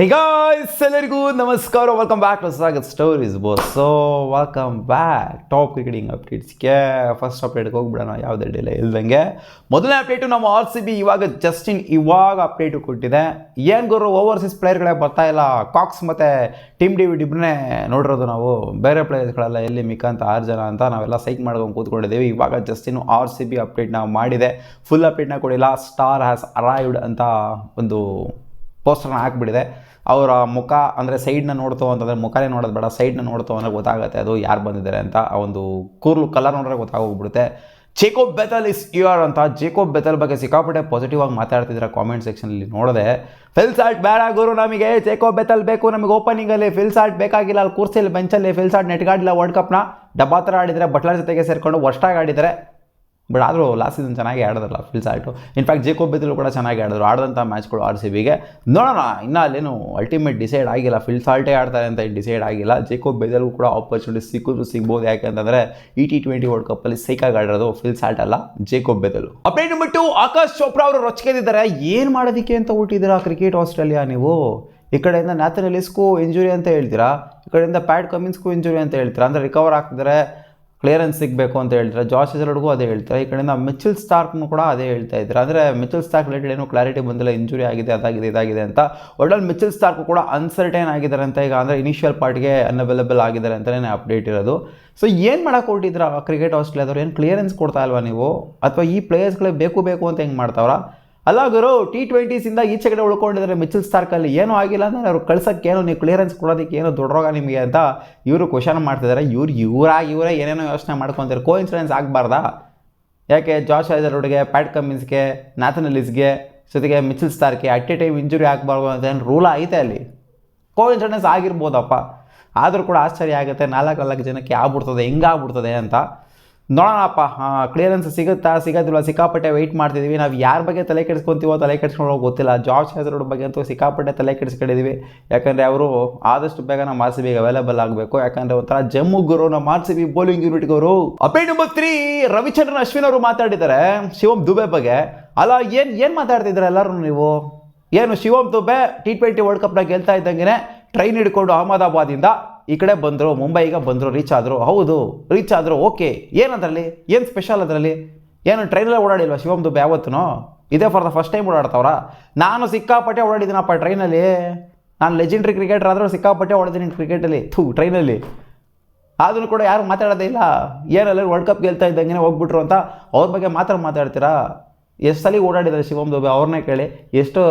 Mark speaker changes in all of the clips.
Speaker 1: ಎಲ್ಲರಿಗೂ ನಮಸ್ಕಾರ, welcome back to Sagar stories boss. So welcome back top cricketing ಅಪ್ಡೇಟ್ಸ್ಗೆ. First ಅಪ್ಡೇಟ್ಗೆ ಹೋಗ್ಬಿಡೋಣ ಯಾವುದೇ ಡಿಲೇ ಇಲ್ದಂಗೆ. ಮೊದಲನೇ ಅಪ್ಡೇಟು ನಮ್ಮ RCB ಇವಾಗ ಅಪ್ಡೇಟು ಕೊಟ್ಟಿದೆ. ಏನು ಗುರು, ಓವರ್ಸೀಸ್ ಪ್ಲೇಯರ್ಗಳೇ ಬರ್ತಾ ಇಲ್ಲ. ಕಾಕ್ಸ್ ಮತ್ತು ಟೀಮ್ ಡೇವಿಡ್ ಇಬ್ಬರನ್ನೇ ನೋಡಿರೋದು ನಾವು, ಬೇರೆ ಪ್ಲೇಯರ್ಸ್ಗಳೆಲ್ಲ ಎಲ್ಲಿ ಮಿಕ್ಕಂತ 6 ಜನ ಅಂತ ನಾವೆಲ್ಲ ಸೈಕ್ ಮಾಡ್ಕೊಂಡು ಕೂತ್ಕೊಂಡಿದ್ದೀವಿ. ಇವಾಗ ಜಸ್ಟಿನ್ RCB ಅಪ್ಡೇಟ್ ನಾವು ಮಾಡಿದೆ, ಫುಲ್ ಅಪ್ಡೇಟ್ನ ಕೊಡಿಲ್ಲ. ಸ್ಟಾರ್ ಹ್ಯಾಸ್ ಅರೈವ್ಡ್ ಅಂತ ಒಂದು ಪೋಸ್ಟರ್ನ ಹಾಕ್ಬಿಟ್ಟಿದೆ. ಅವರ ಮುಖ ಅಂದರೆ ಸೈಡ್ನ ನೋಡ್ತೋ ಅಂತಂದರೆ ಮುಖನೇ ನೋಡೋದು ಬೇಡ, ಸೈಡ್ನ ನೋಡ್ತೋ ಅಂದರೆ ಗೊತ್ತಾಗುತ್ತೆ ಅದು ಯಾರು ಬಂದಿದ್ದಾರೆ ಅಂತ. ಆ ಒಂದು ಕೂರ್ಲು ಕಲರ್ ನೋಡಿದ್ರೆ ಗೊತ್ತಾಗೋಗ್ಬಿಡುತ್ತೆ. ಜೇಕೋಬ್ ಬೆಥೆಲ್ ಇಸ್ ಯುವರ್ ಅಂತ. ಜೇಕೋಬ್ ಬೆಥೆಲ್ ಬಗ್ಗೆ ಸಿಕ್ಕಾಪಟ್ಟೆ ಪಾಸಿಟಿವ್ ಆಗಿ ಮಾತಾಡ್ತಿದ್ದಾರೆ ಕಾಮೆಂಟ್ ಸೆಕ್ಷನಲ್ಲಿ ನೋಡಿದೆ. ಫಿಲ್ ಸಾಲ್ಟ್ ಬೇಡ ಗುರು, ನಮಗೆ ಜೇಕೋಬ್ ಬೆಥೆಲ್ ಬೇಕು, ನಮಗೆ ಓಪನಿಂಗಲ್ಲಿ ಫಿಲ್ ಸಾಲ್ಟ್ ಬೇಕಾಗಿಲ್ಲ. ಅಲ್ಲಿ ಕೂರ್ಸಿಲ್ಲಿ ಬೆಂಚಲ್ಲಿ ಫಿಲ್ ಸಾಲ್ಟ್ ನೆಟ್ಗಾಡಿಲ್ಲ. ವರ್ಲ್ಡ್ ಕಪ್ನ ಡಬ್ಬಾ ಥರ ಆಡಿದರೆ, ಬಟ್ಲರ್ ಜೊತೆಗೆ ಸೇರಿಕೊಂಡು ವರ್ಷಾಗಿ ಆಡಿದ್ದಾರೆ. ಬಟ್ ಆದರೂ ಲಾಸ್ಟ್ ಸೀಸನ್ ಚೆನ್ನಾಗಿ ಆಡೋದಲ್ಲ fill salt. In fact Jacob Bethell ಕೂಡ ಚೆನ್ನಾಗಿ ಆಡಿದ್ರು ಆಡಿದಂಥ ಮ್ಯಾಚ್ಗಳು RCBಗೆ. ನೋಡೋಣ, ಇನ್ನೂ ಅಲ್ಲೇನು ಅಲ್ಟಿಮೇಟ್ ಡಿಸೈಡ್ ಆಗಿಲ್ಲ, ಫಿಲ್ ಸಾಲ್ಟೇ ಆಡ್ತಾರೆ ಅಂತ ಡಿಸೈಡ್ ಆಗಿಲ್ಲ. ಜೇಕೋಬ್ ಬೆಥೆಲ್ಗೂ ಕೂಡ ಆಪರ್ಚುನಿಟಿ ಸಿಗ್ಬೋದು. ಯಾಕೆಂತಂದರೆ T20 ವರ್ಲ್ಡ್ ಕಪ್ಪಲ್ಲಿ ಸೈಕಾಗಿ ಆಡಿರೋದು ಫಿಲ್ ಸಾಲ್ಟ್ ಅಲ್ಲ, Jacob Bethell. Update number 2, Akash Chopra ಅವರು ರೊಚ್ಚಿಗೆದಿದ್ದಾರೆ. ಏನು ಮಾಡೋದಕ್ಕೆ ಅಂತ ಹುಟ್ಟಿದ್ದೀರಾ ಕ್ರಿಕೆಟ್ ಆಸ್ಟ್ರೇಲಿಯಾ ನೀವು? ಈ ಕಡೆಯಿಂದ ನ್ಯಾಥನ್ ಎಲಿಸ್ಗೂ ಇಂಜುರಿ ಅಂತ ಹೇಳ್ತೀರಾ, ಈ ಕಡೆಯಿಂದ ಪ್ಯಾಟ್ ಕಮಿನ್ಸ್ಗೂ ಇಂಜುರಿ ಅಂತ ಹೇಳ್ತೀರಾ. ಅಂದರೆ ರಿಕವರ್ ಆಗ್ತಿದ್ದಾರೆ, ಕ್ಲಿಯರೆನ್ಸ್ ಸಿಗಬೇಕು ಅಂತ ಹೇಳ್ತಾರೆ. ಜಾಶ್ ಹೆಜಲ್ವುಡ್ಗೂ ಅದೇ ಹೇಳ್ತಾರೆ. ಈ ಕಡೆಯಿಂದ ಮಿಚೆಲ್ ಸ್ಟಾರ್ಕ್ನು ಕೂಡ ಅದೇ ಹೇಳ್ತಾ ಇದ್ದಾರೆ. ಅಂದರೆ ಮಿಚೆಲ್ ಸ್ಟಾರ್ಕ್ ರಿಲೇಟೆಡ್ ಏನೂ ಕ್ಲಾರಿಟಿ ಬಂದಿಲ್ಲ, ಇಂಜುರಿ ಆಗಿದೆ, ಅದಾಗಿದೆ, ಇದಾಗಿದೆ ಅಂತ. ಒಟ್ಟಲ್ಲಿ ಮಿಚೆಲ್ ಸ್ಟಾರ್ಕು ಕೂಡ ಅನ್ಸರ್ಟೈನ್ ಆಗಿದ್ದಾರೆ ಅಂತ ಈಗ. ಅಂದರೆ ಇನಿಷಿಯಲ್ ಪಾರ್ಟ್ಗೆ ಅನ್ಅವೈಲೇಬಲ್ ಆಗಿದ್ದಾರೆ ಅಂತಲೇ ಅಪ್ಡೇಟ್ ಇರೋದು. ಸೊ ಏನು ಮಾಡೋಕೆ ಹೊರಟಿದ್ದೀರಾ ಕ್ರಿಕೆಟ್ ಆಸ್ಟ್ರೇಲಿಯಾದವ್ರು? ಏನು ಕ್ಲಿಯರೆನ್ಸ್ ಕೊಡ್ತಾ ಇಲ್ವಾ ನೀವು? ಅಥವಾ ಈ ಪ್ಲೇಯರ್ಸ್ಗಳೇ ಬೇಕು ಅಂತ ಹೆಂಗೆ ಮಾಡ್ತಾವ್ರ? ಅಲ್ಲ ಗುರು, T20ಸಿಂದ ಈಚೆ ಕಡೆ ಉಳ್ಕೊಂಡಿದ್ದಾರೆ ಮಿಚೆಲ್ ಸ್ಟಾರ್ಕಲ್ಲಿ. ಏನೂ ಆಗಿಲ್ಲ ಅಂದರೆ ಅವ್ರು ಕಳ್ಸೋಕ್ಕೇನು, ನೀವು ಕ್ಲಿಯರೆನ್ಸ್ ಕೊಡೋದಕ್ಕೆ ಏನೋ ದೊಡ್ಡ ರೋಗ ನಿಮಗೆ ಅಂತ ಇವರು ಕ್ವಶನ್ ಮಾಡ್ತಿದ್ದಾರೆ. ಇವರೇ ಏನೇನೋ ಯೋಚನೆ ಮಾಡ್ಕೊತಾರೆ. ಕೋಇನ್ಸಿಡೆನ್ಸ್ ಆಗಬಾರ್ದಾ? ಯಾಕೆ ಜಾಶ್ ಹೆಜಲ್ವುಡ್ಗೆ, ಪ್ಯಾಟ್ ಕಮಿನ್ಸ್ಗೆ, ನ್ಯಾಥನ್ ಎಲಿಸ್ಗೆ, ಜೊತೆಗೆ ಮಿಚೆಲ್ ಸ್ಟಾರ್ಕ್ಗೆ ಅಟ್ ಎ ಟೈಮ್ ಇಂಜುರಿ ಆಗಬಾರ್ದು ಅಂತ ಏನು ರೂಲ್ ಐತೆ ಅಲ್ಲಿ? ಕೋಇನ್ಸಿಡೆನ್ಸ್ ಆಗಿರ್ಬೋದಪ್ಪ, ಆದರೂ ಕೂಡ ಆಶ್ಚರ್ಯ ಆಗುತ್ತೆ. 4 ಜನಕ್ಕೆ ಆಗ್ಬಿಡ್ತದೆ, ಹೆಂಗಾಗ್ಬಿಡ್ತದೆ ಅಂತ. ನೋಡೋಣಪ್ಪ, ಕ್ಲಿಯರೆನ್ಸ್ ಸಿಗೋದಿಲ್ಲ. ಸಿಕ್ಕಾಪಟ್ಟೆ ವೆಯ್ಟ್ ಮಾಡ್ತಿದ್ದೀವಿ. ನಾವು ಯಾರ ಬಗ್ಗೆ ತಲೆ ಕೆಡಿಸ್ಕೊತೀವೋ ತಲೆ ಕೆಡಿಸ್ಕೊಳ್ಳೋಕೆ ಗೊತ್ತಿಲ್ಲ. ಜಾಶ್ ಹೆಜಲ್ವುಡ್ ಬಗ್ಗೆ ಅಂತೂ ಸಿಕ್ಕಾಪಟ್ಟೆ ತಲೆ ಕೆಡಿಸ್ಕೊಂಡಿದ್ದೀವಿ. ಯಾಕಂದರೆ ಅವರು ಆದಷ್ಟು ಬೇಗ ನಮ್ಮ RCBಗೆ ಅವೈಲೇಬಲ್ ಆಗಬೇಕು. ಯಾಕಂದರೆ ಒಂಥರ ಜಮ್ಮು ಗುರು ನಮ್ಮ RCB ಬೌಲಿಂಗ್ ಯೂನಿಟ್ಗವರು. ಅಪ್ಡೇಟ್ ನಂಬರ್ 3, ರವಿಚಂದ್ರನ್ ಅಶ್ವಿನ್ ಅವರು ಮಾತಾಡಿದ್ದಾರೆ ಶಿವಮ್ ದುಬೆ ಬಗ್ಗೆ. ಅಲ್ಲ, ಏನು ಮಾತಾಡ್ತಿದ್ದಾರೆ ಎಲ್ಲರೂ ನೀವು? ಏನು ಶಿವಮ್ ದುಬೆ T20 ವರ್ಲ್ಡ್ ಕಪ್ನ ಗೆಲ್ತಾ ಇದ್ದಂಗೆ ಟ್ರೈನ್ ಹಿಡ್ಕೊಂಡು ಅಹಮದಾಬಾದಿಂದ ಈ ಕಡೆ ಬಂದರು, ಮುಂಬೈಗೆ ಬಂದರು, ರೀಚ್ ಆದರು. ಓಕೆ, ಏನದರಲ್ಲಿ ಏನು ಸ್ಪೆಷಲ್? ಅದರಲ್ಲಿ ಏನು ಟ್ರೈನಲ್ಲೇ ಓಡಾಡಿಲ್ವ ಶಿವಮ್ ದುಬೆ ಯಾವತ್ತೂ? ಇದೇ ಫಾರ್ ದ ಫಸ್ಟ್ ಟೈಮ್ ಓಡಾಡ್ತಾವ್ರ? ನಾನು ಸಿಕ್ಕಾಪಟ್ಟೆ ಓಡಾಡಿದ್ದೀನಪ್ಪ ಟ್ರೈನಲ್ಲಿ. ನಾನು ಲೆಜೆಂಡ್ರಿ ಕ್ರಿಕೆಟರ್ ಆದರೂ ಸಿಕ್ಕಾಪಟ್ಟೆ ಓಡಿದ್ದೀನಿ ಕ್ರಿಕೆಟಲ್ಲಿ, ಟ್ರೈನಲ್ಲಿ. ಅದನ್ನು ಕೂಡ ಯಾರು ಮಾತಾಡೋದೇ ಇಲ್ಲ. ಏನಲ್ಲ ವರ್ಲ್ಡ್ ಕಪ್ ಗೆಲ್ತಾ ಇದ್ದಂಗೆ ಹೋಗ್ಬಿಟ್ರು ಅಂತ ಅವ್ರ ಬಗ್ಗೆ ಮಾತಾಡ್ತೀರಾ? ಎಷ್ಟು ಸಲ ಓಡಾಡಿದ್ದಾರೆ ಶಿವಮ್ ದುಬೆ? ಅವ್ರನ್ನೇ ಕೇಳಿ, ಎಷ್ಟು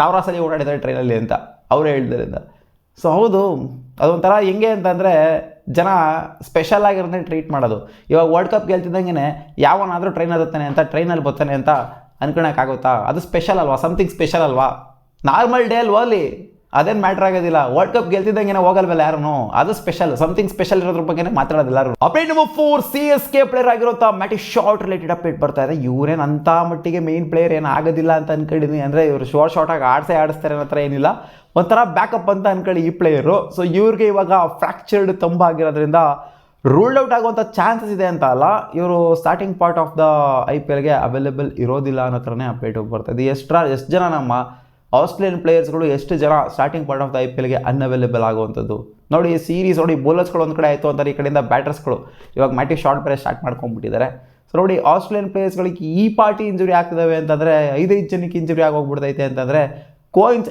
Speaker 1: 1000 ಸಲ ಓಡಾಡಿದ್ದಾರೆ ಟ್ರೈನಲ್ಲಿ ಅಂತ ಅವರೇ ಹೇಳಿದ್ರಿಂದ. ಸೊ ಹೌದು, ಅದೊಂಥರ ಹೆಂಗೆ ಅಂತಂದರೆ ಜನ ಸ್ಪೆಷಲ್ ಆಗಿರೋದೇ ಟ್ರೀಟ್ ಮಾಡೋದು. ಇವಾಗ ವರ್ಲ್ಡ್ ಕಪ್ ಗೆಲ್ತಿದ್ದಂಗೆ ಯಾವನಾದರೂ ಟ್ರೈನ್ ಹತ್ತಾನೆ ಅಂತ, ಟ್ರೈನಲ್ಲಿ ಬರ್ತಾನೆ ಅಂತ ಅನ್ಕೊಳಕ್ಕಾಗುತ್ತಾ? ಅದು ಸ್ಪೆಷಲ್ ಅಲ್ವಾ? ಸಮಥಿಂಗ್ ಸ್ಪೆಷಲ್ ಅಲ್ವಾ? ನಾರ್ಮಲ್ ಡೇ ಅಲ್ವಾ ಅಲ್ಲಿ? ಅದೇನು ಮ್ಯಾಟ್ರ್ ಆಗೋದಿಲ್ಲ. ವರ್ಲ್ಡ್ ಕಪ್ ಗೆಲ್ತಿದ್ದಂಗೆ ಹೋಗಲ್ವಲ್ಲ ಯಾರು? ಅದು ಸ್ಪೆಷಲ್, ಸಮಥಿಂಗ್ ಸ್ಪೆಷಲ್ ಇರೋದ್ರ ಬಗ್ಗೆ ಮಾತಾಡೋದಿಲ್ಲ ಯಾರು. ಅಪ್ಡೇಟ್ ನಂಬರ್ 4, CSK ಪ್ಲೇಯರ್ ಆಗಿರುತ್ತಾ ಮ್ಯಾಟಿಸ್ ಶಾರ್ಟ್ ರಿಲೇಟೆಡ್ ಅಪ್ಡೇಟ್ ಬರ್ತಾ ಇದೆ. ಇವರೇನು ಅಂಥ ಮಟ್ಟಿಗೆ ಮೇನ್ ಪ್ಲೇಯರ್ ಏನು ಆಗೋದಿಲ್ಲ ಅಂತ ಅನ್ಕೊಂಡಿದ್ದೀನಿ. ಅಂದರೆ ಇವರು ಶಾರ್ಟಾಗಿ ಆಡಿಸ್ತಾರೆ ಅನ್ನೋ ಥರ ಏನಿಲ್ಲ, ಒಂಥರ ಬ್ಯಾಕಪ್ ಅಂತ ಅನ್ಕೊಳ್ಳಿ ಈ ಪ್ಲೇಯರು. ಸೊ ಇವ್ರಿಗೆ ಇವಾಗ ಫ್ರ್ಯಾಕ್ಚರ್ಡ್ ತಂಬ ಆಗಿರೋದ್ರಿಂದ ರೂಲ್ಡ್ ಔಟ್ ಆಗುವಂಥ ಚಾನ್ಸಸ್ ಇದೆ ಅಂತ ಅಲ್ಲ, ಇವರು ಸ್ಟಾರ್ಟಿಂಗ್ ಪಾರ್ಟ್ ಆಫ್ ದ IPLಗೆ ಅವೈಲೇಬಲ್ ಇರೋದಿಲ್ಲ ಅನ್ನೋ ಥರನೇ ಅಪ್ಡೇಟ್ ಬರ್ತಾಯಿದೆ. ಎಷ್ಟು ಜನ ನಮ್ಮ ಆಸ್ಟ್ರೇಲಿಯನ್ ಪ್ಲೇಯರ್ಸ್ಗಳು, ಎಷ್ಟು ಜನ ಸ್ಟಾರ್ಟಿಂಗ್ ಪಾರ್ಟ್ ಆಫ್ ದ IPLಗೆ ಅನ್ಅವೈಲೇಬಲ್ ಆಗುವಂಥದ್ದು ನೋಡಿ. ಸೀರೀಸ್ ನೋಡಿ, ಬೌಲರ್ಸ್ಗಳು ಒಂದು ಕಡೆ ಆಯಿತು ಅಂತಾರೆ, ಈ ಕಡೆಯಿಂದ ಬ್ಯಾಟರ್ಸ್ಗಳು ಇವಾಗ ಮ್ಯಾಟಿಸ್ ಶಾರ್ಟ್ ಬೇರೆ ಸ್ಟಾರ್ಟ್ ಮಾಡ್ಕೊಂಡ್ಬಿಟ್ಟಿದ್ದಾರೆ. ಸೊ ನೋಡಿ, ಆಸ್ಟ್ರೇಲಿಯನ್ ಪ್ಲೇಯರ್ಸ್ಗಳಿಗೆ ಈ ಪಾರ್ಟಿ ಇಂಜುರಿ ಆಗ್ತಿದ್ದಾವೆ ಅಂತಂದರೆ, 5 ಜನಕ್ಕೆ ಇಂಜುರಿ ಆಗೋಗ್ಬಿಡ್ತೈತೆ ಅಂತಂದರೆ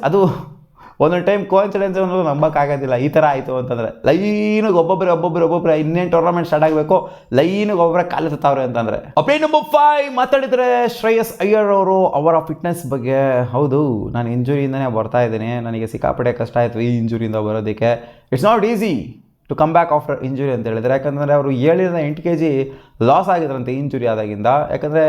Speaker 1: ಅದು ಒಂದೊಂದು ಟೈಮ್ ಕೋಇನ್ಸಿಡೆನ್ಸ್ ಅನ್ನೋದು ನಂಬೋಕ್ಕಾಗೋದಿಲ್ಲ. ಈ ಥರ ಆಯಿತು ಅಂತಂದರೆ ಲೈನಿಗೆ ಒಬ್ಬೊಬ್ಬರು ಇನ್ನೇನು ಟೂರ್ನಮೆಂಟ್ ಸ್ಟಾರ್ಟ್ ಆಗಬೇಕು, ಲೈನಿಗೆ ಒಬ್ಬೊಬ್ಬರೇ ಕಾಲಿರ್ತಾವ್ರೆ ಅಂತಂದರೆ. ಅಪ್ಡೇಟ್ ನಂಬರ್ 5 ಮಾತಾಡಿದರೆ ಶ್ರೇಯಸ್ ಅಯ್ಯರ್ ಅವರು ಅವರ ಫಿಟ್ನೆಸ್ ಬಗ್ಗೆ. ಹೌದು, ನಾನು ಇಂಜುರಿಯಿಂದನೇ ಬರ್ತಾ ಇದ್ದೀನಿ, ನನಗೆ ಸಿಕ್ಕಾಪಟ್ಟೆ ಕಷ್ಟ ಆಯಿತು ಈ ಇಂಜುರಿಯಿಂದ ಬರೋದಕ್ಕೆ. It's not easy to come back after injury ಅಂತ ಹೇಳಿದರೆ. ಯಾಕಂದರೆ ಅವರು 7-8 kg ಲಾಸ್ ಆಗಿದ್ರಂತೆ ಇಂಜುರಿ ಆದಾಗಿಂದ. ಯಾಕಂದರೆ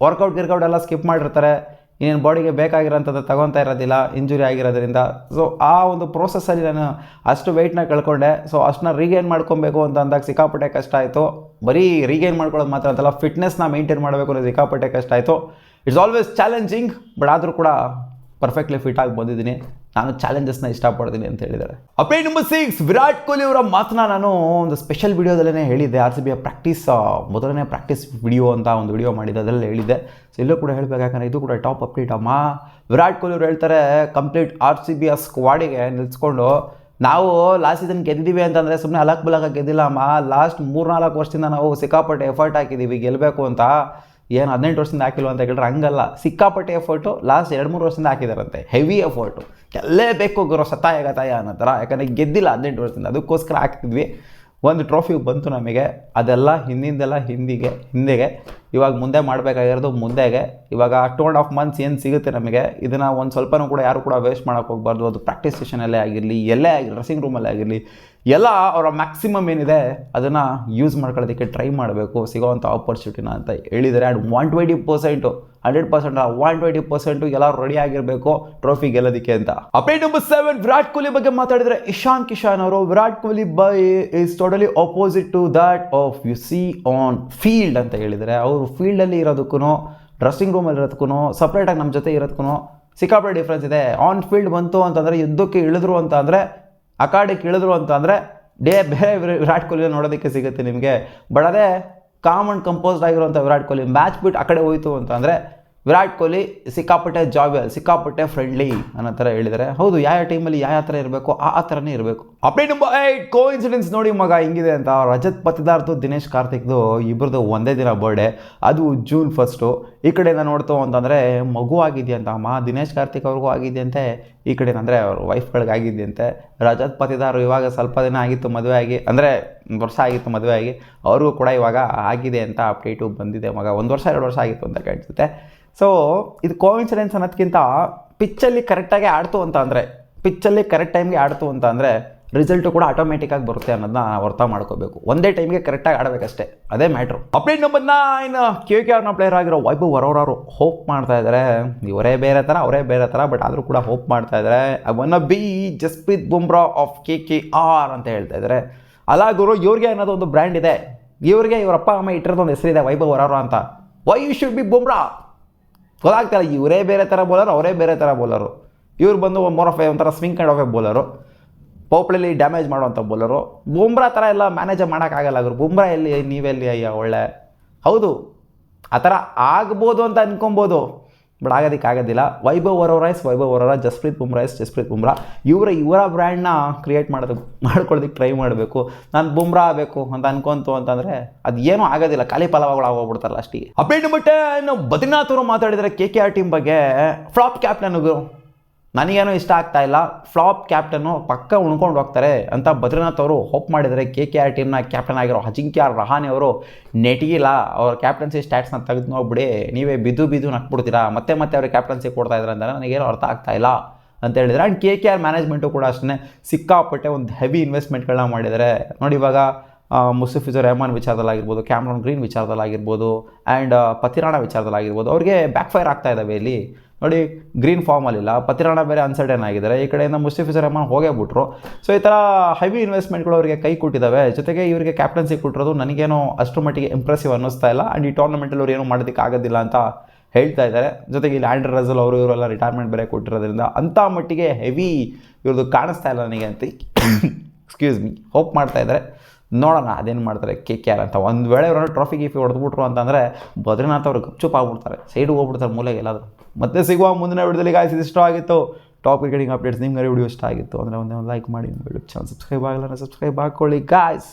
Speaker 1: ವರ್ಕೌಟ್ ಎಲ್ಲ ಸ್ಕಿಪ್ ಮಾಡಿರ್ತಾರೆ, ಇನ್ನೇನು ಬಾಡಿಗೆ ಬೇಕಾಗಿರೋಂಥದ್ದು ತಗೊತಾ ಇರೋದಿಲ್ಲ ಇಂಜುರಿ ಆಗಿರೋದ್ರಿಂದ. ಸೊ ಆ ಒಂದು ಪ್ರೋಸೆಸ್ಸಲ್ಲಿ ನಾನು ಅಷ್ಟು ವೆಯ್ಟ್ನ ಕಳ್ಕೊಂಡೆ. ಸೊ ಅಷ್ಟನ್ನ ರೀಗೈನ್ ಮಾಡ್ಕೊಬೇಕು ಅಂತ ಅಂದಾಗ ಸಿಕ್ಕಾಪಟ್ಟೆ ಕಷ್ಟ ಆಯಿತು. ಬರೀ ರೀಗೈನ್ ಮಾಡ್ಕೊಳ್ಳೋದು ಮಾತ್ರ ಅಂತಲ್ಲ, ಫಿಟ್ನೆಸ್ನ ಮೇಂಟೈನ್ ಮಾಡಬೇಕು ಅನ್ನೋದು ಸಿಕ್ಕಾಪಟ್ಟೆ ಕಷ್ಟ ಆಯಿತು. ಇಟ್ಸ್ ಆಲ್ವೇಸ್ ಚಾಲೆಂಜಿಂಗ್, ಬಟ್ ಆದರೂ ಕೂಡ ಪರ್ಫೆಕ್ಟ್ಲಿ ಫಿಟ್ ಆಗಿ ಬಂದಿದ್ದೀನಿ, ನಾನು ಚಾಲೆಂಜಸ್ನ ಇಷ್ಟಪಡ್ತೀನಿ ಅಂತ ಹೇಳಿದ್ದಾರೆ. ಅಪ್ಡೇಟ್ ನಂಬರ್ 6, ವಿರಾಟ್ ಕೊಹ್ಲಿ ಅವರ ಮಾತನ್ನ ನಾನು ಒಂದು ಸ್ಪೆಷಲ್ ವಿಡಿಯೋದಲ್ಲೇ ಹೇಳಿದ್ದೆ. RCBಯ ಮೊದಲನೇ ಪ್ರಾಕ್ಟೀಸ್ ವಿಡಿಯೋ ಅಂತ ಒಂದು ವಿಡಿಯೋ ಮಾಡಿದ್ದೆ, ಅದರಲ್ಲಿ ಹೇಳಿದ್ದೆ. ಸೊ ಇಲ್ಲೂ ಕೂಡ ಹೇಳಬೇಕು, ಯಾಕಂದರೆ ಇದು ಕೂಡ ಟಾಪ್ ಅಪ್ಡೇಟ್ ಅಮ್ಮ. ವಿರಾಟ್ ಕೊಹ್ಲಿ ಅವರು ಹೇಳ್ತಾರೆ, ಕಂಪ್ಲೀಟ್ RCBಯ ಸ್ಕ್ವಾಡಿಗೆ ನಿಲ್ಸ್ಕೊಂಡು ನಾವು ಲಾಸ್ಟ್ ಸೀಸನ್ ಗೆದ್ದಿದ್ದೀವಿ ಅಂತಂದರೆ ಸುಮ್ಮನೆ ಅಲಕ್ ಬಲಕ ಗೆದ್ದಿಲ್ಲ ಅಮ್ಮ. ಲಾಸ್ಟ್ 3-4 ವರ್ಷದಿಂದ ನಾವು ಸಿಕ್ಕಾಪಟ್ಟೆ ಎಫರ್ಟ್ ಹಾಕಿದ್ದೀವಿ ಗೆಲ್ಲಬೇಕು ಅಂತ. ಏನು 18 ವರ್ಷದಿಂದ ಹಾಕಿಲ್ವ ಅಂತ ಕೇಳಿದ್ರೆ ಹಂಗಲ್ಲ, ಸಿಕ್ಕಾಪಟ್ಟೆ ಎಫರ್ಟು ಲಾಸ್ಟ್ 2-3 ವರ್ಷದಿಂದ ಹಾಕಿದಾರಂತೆ. ಹೆವಿ ಎಫರ್ಟು, ಗೆಲ್ಲೇಬೇಕು ಗುರು ಸತಾಯ ಅನ್ನೋ ಥರ. ಯಾಕಂದರೆ ಗೆದ್ದಿಲ್ಲ 18 ವರ್ಷದಿಂದ, ಅದಕ್ಕೋಸ್ಕರ ಹಾಕ್ತಿದ್ವಿ. ಒಂದು ಟ್ರೋಫಿ ಬಂತು ನಮಗೆ, ಅದೆಲ್ಲ ಹಿಂದೆಗೆ ಇವಾಗ ಮುಂದೆ ಮಾಡಬೇಕಾಗಿರೋದು ಮುಂದೆಗೆ. ಇವಾಗ 2.5 months ಏನು ಸಿಗುತ್ತೆ ನಮಗೆ, ಇದನ್ನು ಒಂದು ಸ್ವಲ್ಪನೂ ಕೂಡ ಯಾರು ಕೂಡ ವೇಸ್ಟ್ ಮಾಡೋಕ್ಕೆ ಹೋಗ್ಬಾರ್ದು. ಅದು ಪ್ರಾಕ್ಟೀಸ್ ಸೆಷನಲ್ಲೇ ಆಗಿರಲಿ, ಎಲ್ಲೇ ಆಗಿರಲಿ, ಡ್ರೆಸ್ಸಿಂಗ್ ರೂಮಲ್ಲೇ ಆಗಿರಲಿ, ಎಲ್ಲ ಅವರ ಮ್ಯಾಕ್ಸಿಮಮ್ ಏನಿದೆ ಅದನ್ನು ಯೂಸ್ ಮಾಡ್ಕೊಳ್ಳೋದಕ್ಕೆ ಟ್ರೈ ಮಾಡಬೇಕು, ಸಿಗೋವಂಥ ಆಪರ್ಚುನಿಟಿನ ಅಂತ ಹೇಳಿದರೆ. ಆ್ಯಂಡ್ 120%, 100% 120% ಎಲ್ಲರೂ ರೆಡಿ ಆಗಿರಬೇಕು ಟ್ರೋಫಿ ಗೆಲ್ಲೋದಕ್ಕೆ ಅಂತ. ಅಪ್ಡೇಟ್ ನಂಬರ್ 7, ವಿರಾಟ್ ಕೊಹ್ಲಿ ಬಗ್ಗೆ ಮಾತಾಡಿದರೆ ಇಶಾನ್ ಕಿಶನ್ ಅವರು, Virat Kohli by is totally opposite to that of you see on field ಅಂತ ಹೇಳಿದರೆ. ಅವರು ಫೀಲ್ಡಲ್ಲಿ ಇರೋದಕ್ಕೂ ಡ್ರೆಸ್ಸಿಂಗ್ ರೂಮಲ್ಲಿ ಇರೋದಕ್ಕೂ ಸಪ್ರೇಟಾಗಿ ನಮ್ಮ ಜೊತೆ ಇರೋದಕ್ಕೂ ಸಿಕ್ಕಾಪಟ್ಟೆ ಡಿಫ್ರೆನ್ಸ್ ಇದೆ. ಆನ್ ಫೀಲ್ಡ್ ಬಂತು ಅಂತಂದರೆ, ಯುದ್ಧಕ್ಕೆ ಇಳಿದ್ರು ಅಂತ ಅಂದರೆ, ಅಖಾಡಕ್ಕೆ ಇಳಿದ್ರು ಅಂತ ಅಂದರೆ ಬೇರೆ ವಿರಾಟ್ ಕೊಹ್ಲಿ ನೋಡೋದಕ್ಕೆ ಸಿಗುತ್ತೆ ನಿಮಗೆ. ಬಟ್ ಅದೇ ಕಾಮ್ ಆ್ಯಂಡ್ ಕಂಪೋಸ್ಡ್ ಆಗಿರುವಂಥ ವಿರಾಟ್ ಕೊಹ್ಲಿ ಮ್ಯಾಚ್ ಬಿಟ್ಟು ಆ ಕಡೆ ಹೋಯಿತು ಅಂತಂದರೆ ವಿರಾಟ್ ಕೊಹ್ಲಿ ಸಿಕ್ಕಾಪಟ್ಟೆ ಜಾವಿಯಲ್, ಸಿಕ್ಕಾಪಟ್ಟೆ ಫ್ರೆಂಡ್ಲಿ ಅನ್ನೋ ಥರ ಹೇಳಿದ್ದಾರೆ. ಹೌದು, ಯಾವ ಟೀಮಲ್ಲಿ ಯಾವ ಥರ ಇರಬೇಕು ಆ ಥರನೇ ಇರಬೇಕು. ಅಪ್ಡೇಟ್ ನಂಬರ್ 8, ಕೋಇನ್ಸಿಡೆನ್ಸ್ ನೋಡಿ ಮಗ ಹಿಂಗಿದೆ ಅಂತ. ರಜತ್ ಪತಿದಾರ್ದು ದಿನೇಶ್ ಕಾರ್ತಿಕ್ದು ಇಬ್ಬರದು ಒಂದೇ ದಿನ ಬರ್ಡೇ, ಅದು June 1. ಈ ಕಡೆಯಿಂದ ನೋಡ್ತು ಅಂತಂದರೆ ಮಗು ಆಗಿದೆಯಂತ ಅಮ್ಮ. ದಿನೇಶ್ ಕಾರ್ತಿಕ್ ಅವ್ರಿಗೂ ಆಗಿದೆಯಂತೆ, ಈ ಕಡೆ ಅಂದರೆ ಅವ್ರ ವೈಫ್ಗಳಿಗೆ ಆಗಿದೆಯಂತೆ. ರಜತ್ ಪತಿದಾರು ಇವಾಗ ಸ್ವಲ್ಪ ದಿನ ಆಗಿತ್ತು ಮದುವೆ ಆಗಿ, ಅಂದರೆ 1 ವರ್ಷ ಆಗಿತ್ತು ಮದುವೆ ಆಗಿ, ಅವ್ರಿಗೂ ಕೂಡ ಇವಾಗ ಆಗಿದೆ ಅಂತ ಅಪ್ಡೇಟು ಬಂದಿದೆ ಮಗ. 1 ವರ್ಷ 2 ವರ್ಷ ಆಗಿತ್ತು ಅಂತ ಕಾಣಿಸುತ್ತೆ. ಸೊ ಇದು ಕೋಇನ್ಸಿಡೆನ್ಸ್ ಅನ್ನೋದಕ್ಕಿಂತ ಪಿಚ್ಚಲ್ಲಿ ಕರೆಕ್ಟಾಗಿ ಆಡ್ತು ಅಂತ ಅಂದರೆ, ಪಿಚ್ಚಲ್ಲಿ ಕರೆಕ್ಟ್ ಟೈಮ್ಗೆ ಆಡ್ತು ಅಂತ ಅಂದರೆ ರಿಸಲ್ಟು ಕೂಡ ಆಟೋಮೆಟಿಕ್ಕಾಗಿ ಬರುತ್ತೆ ಅನ್ನೋದನ್ನ ಅರ್ಥ ಮಾಡ್ಕೋಬೇಕು. ಒಂದೇ ಟೈಮ್ಗೆ ಕರೆಕ್ಟಾಗಿ ಆಡಬೇಕಷ್ಟೇ, ಅದೇ ಮ್ಯಾಟ್ರು. ಅಪ್ಡೇಟ್ ನಂಬರ್ 9, KKRನ ಪ್ಲೇಯರ್ ಆಗಿರೋ ವೈಭವ್ ವರೋರಾ ಹೋಪ್ ಮಾಡ್ತಾ ಇದ್ದಾರೆ. ಇವರೇ ಬೇರೆ ಥರ, ಅವರೇ ಬೇರೆ ಥರ, ಬಟ್ ಆದರೂ ಕೂಡ ಹೋಪ್ ಮಾಡ್ತಾ ಇದ್ದಾರೆ. I want B Jasprit Bumrah of KKR ಅಂತ ಹೇಳ್ತಾ ಇದ್ದಾರೆ. ಅಲ್ಲ ಗುರು, ಇವ್ರಿಗೆ ಅನ್ನೋದು ಒಂದು ಬ್ರ್ಯಾಂಡ್ ಇದೆ, ಇವ್ರಿಗೆ ಇವ್ರ ಅಪ್ಪ ಅಮ್ಮ ಇಟ್ಟಿರೋದು ಒಂದು ಹೆಸರಿದೆ ವೈಭವ್ ವರೋರಾ ಅಂತ. Why you should be Bumrah ಗೊತ್ತಾಗ್ತಾರೆ. ಇವರೇ ಬೇರೆ ಥರ ಬೋಲರು, ಅವರೇ ಬೇರೆ ಥರ ಬೋಲರು. ಇವ್ರು ಬಂದು ಮೋರ್ ಆಫ್ ಒಂಥರ swing kind of a bowler, ಪೌಪ್ಲಲ್ಲಿ ಡ್ಯಾಮೇಜ್ ಮಾಡುವಂಥ ಬೋಲರು. ಬುಮ್ರಾ ಥರ ಎಲ್ಲ ಮ್ಯಾನೇಜ್ ಮಾಡೋಕ್ಕಾಗಲ್ಲ ಗುರು. ಬುಮ್ರಾ ಎಲ್ಲಿ, ನೀವೆಲ್ಲಿ ಅಯ್ಯ ಒಳ್ಳೆ. ಹೌದು, ಆ ಥರ ಆಗ್ಬೋದು ಅಂತ ಅನ್ಕೊಬೋದು, ಬಟ್ ಆಗೋದಿಲ್ಲ. ವೈಭವ್ ವರೋರಾ, ಜಸ್ಪ್ರೀತ್ ಬುಮ್ರಾ ಇವರ ಬ್ರ್ಯಾಂಡ್ನ ಕ್ರಿಯೇಟ್ ಮಾಡ್ಕೊಳ್ಳೋದಕ್ಕೆ ಟ್ರೈ ಮಾಡಬೇಕು. ನಾನು ಬುಮ್ರಾ ಆಗಬೇಕು ಅಂತ ಅನ್ಕೊಂತು ಅಂತಂದರೆ ಅದು ಏನೂ ಆಗೋದಿಲ್ಲ, ಖಾಲಿ ಫಲಗಳು ಆಗೋಗ್ಬಿಡ್ತಾರಲ್ಲ ಅಷ್ಟಿಗೆ. ಅಪ್ಡೇಟ್ ನಂಬರ್ 10, ಬದ್ರಿನಾಥ್ ಅವರು ಮಾತಾಡಿದರೆ KKR ಟೀಮ್ ಬಗ್ಗೆ. ಫ್ಲಾಪ್ ಕ್ಯಾಪ್ಟನ್ಗೂ ನನಗೇನೂ ಇಷ್ಟ ಆಗ್ತಾ ಇಲ್ಲ, ಫ್ಲಾಪ್ ಕ್ಯಾಪ್ಟನ್ನು ಪಕ್ಕ ಉಣ್ಕೊಂಡು ಹೋಗ್ತಾರೆ ಅಂತ ಬದ್ರಿನಾಥ್ ಅವರು ಹೋಪ್ ಮಾಡಿದರೆ. KKR ಟೀಮ್ನ ಕ್ಯಾಪ್ಟನ್ ಆಗಿರೋ ಅಜಿಂಕ್ಯ ರಹಾನೆ ಅವರು ನೆಟಿಗಿಲ್ಲ, ಅವ್ರ ಕ್ಯಾಪ್ಟನ್ಸಿ ಸ್ಟ್ಯಾಟ್ಸ್ನ ತೆಗೆದು ನೋಡ್ಬಿಡಿ, ನೀವೇ ಬಿದ್ದು ನಕ್ಬಿಡ್ತೀರಾ, ಮತ್ತೆ ಅವ್ರಿಗೆ ಕ್ಯಾಪ್ಟನ್ಸಿ ಕೊಡ್ತಾ ಇದ್ದಾರೆ ಅಂದರೆ ನನಗೇನು ಅರ್ಥ ಆಗ್ತಾ ಇಲ್ಲ ಅಂತ ಹೇಳಿದರೆ. ಆ್ಯಂಡ್ KKR ಮ್ಯಾನೇಜ್ಮೆಂಟು ಕೂಡ ಅಷ್ಟೇ ಸಿಕ್ಕಾಪಟ್ಟೆ ಒಂದು ಹೆವಿ ಇನ್ವೆಸ್ಟ್ಮೆಂಟ್ಗಳನ್ನ ಮಾಡಿದ್ದಾರೆ ನೋಡಿ. ಇವಾಗ ಮುಸ್ತಫಿಜುರ್ ರೆಹಮಾನ್ ವಿಚಾರದಲ್ಲಾಗಿರ್ಬೋದು, ಕ್ಯಾಮ್ರಾನ್ ಗ್ರೀನ್ ವಿಚಾರದಲ್ಲಾಗಿರ್ಬೋದು, ಆ್ಯಂಡ್ ಪತಿರಾಣ ವಿಚಾರದಲ್ಲಾಗಿರ್ಬೋದು, ಅವ್ರಿಗೆ ಬ್ಯಾಕ್ಫೈರ್ ಆಗ್ತಾ ಇದ್ದಾವೆ ಇಲ್ಲಿ ನೋಡಿ. ಗ್ರೀನ್ ಫಾರ್ಮಲ್ಲಿಲ್ಲ, ಪತಿರಾಣ ಬೇರೆ ಅನ್ಸರ್ಟನ್ ಆಗಿದ್ದಾರೆ, ಈ ಕಡೆಯಿಂದ ಮುಸ್ತಫಿಜುರ್ ರೆಹಮಾನ್ ಹೋಗೇ ಬಿಟ್ರು. ಸೊ ಈ ಥರ ಹೆವಿ ಇನ್ವೆಸ್ಟ್ಮೆಂಟ್ಗಳು ಅವರಿಗೆ ಕೈ ಕೊಟ್ಟಿದ್ದಾವೆ. ಜೊತೆಗೆ ಇವರಿಗೆ ಕ್ಯಾಪ್ಟನ್ಸಿ ಕೊಟ್ಟಿರೋದು ನನಗೇನೋ ಅಷ್ಟು ಮಟ್ಟಿಗೆ ಇಂಪ್ರೆಸಿವ್ ಅನ್ನಿಸ್ತಾ ಇಲ್ಲ. ಆ್ಯಂಡ್ ಈ ಟೂರ್ನಮೆಂಟಲ್ಲಿ ಅವ್ರು ಏನೂ ಮಾಡೋದಕ್ಕೆ ಆಗೋದಿಲ್ಲ ಅಂತ ಹೇಳ್ತಾ ಇದ್ದಾರೆ. ಜೊತೆಗೆ ಇಲ್ಲಿ ಆಂಡ್ರೆ ರಸಲ್ ಅವರು ಇವರೆಲ್ಲ ರಿಟೈರ್ಮೆಂಟ್ ಬೇರೆ ಕೊಟ್ಟಿರೋದ್ರಿಂದ ಅಂಥ ಮಟ್ಟಿಗೆ ಹೆವಿ ಇವ್ರದ್ದು ಕಾಣಿಸ್ತಾ ಇಲ್ಲ ನನಗೆ ಅಂತ ಎಕ್ಸ್ಕ್ಯೂಸ್ ಮೀ ಹೋಪ್ ಮಾಡ್ತಾ ಇದ್ದಾರೆ. ನೋಡೋಣ ಅದೇನು ಮಾಡ್ತಾರೆ KKR ಅಂತ. ಒಂದು ವೇಳೆ ಇವರು ಟ್ರಾಫಿ ಗೀಫಿ ಹೊಡೆದ್ಬಿಟ್ರು ಅಂತಂದರೆ ಬದ್ರಿನಾಥ್ ಅವರು ಗಪ್ಚುಪ್ ಆಗ್ಬಿಡ್ತಾರೆ, ಸೈಡ್ಗೆ ಹೋಗ್ಬಿಡ್ತಾರೆ ಮೂಲೆಗೆ ಎಲ್ಲಾದರೂ. ಮತ್ತೆ ಸಿಗುವ ಮುಂದಿನ ವಿಡಿಯೋದಲ್ಲಿ ಗಾಯ್ಸ್. ಇದು ಇಷ್ಟ ಆಗಿತ್ತು ಟಾಪ್ ಕ್ರಿಕೆಟಿಂಗ್ ಅಪ್ಡೇಟ್ಸ್, ನಿಮ್ಗೆ ವಿಡಿಯೋ ಇಷ್ಟ ಆಗಿತ್ತು ಅಂದರೆ ಒಂದೇ ಒಂದು ಲೈಕ್ ಮಾಡಿ, ಚಾನಲ್ ಸಬ್ಸ್ಕ್ರೈಬ್ ಆಗಿಲ್ಲ ಸಬ್ಸ್ಕ್ರೈಬ್ ಹಾಕ್ಕೊಳ್ಳಿ ಗಾಯ್ಸ್.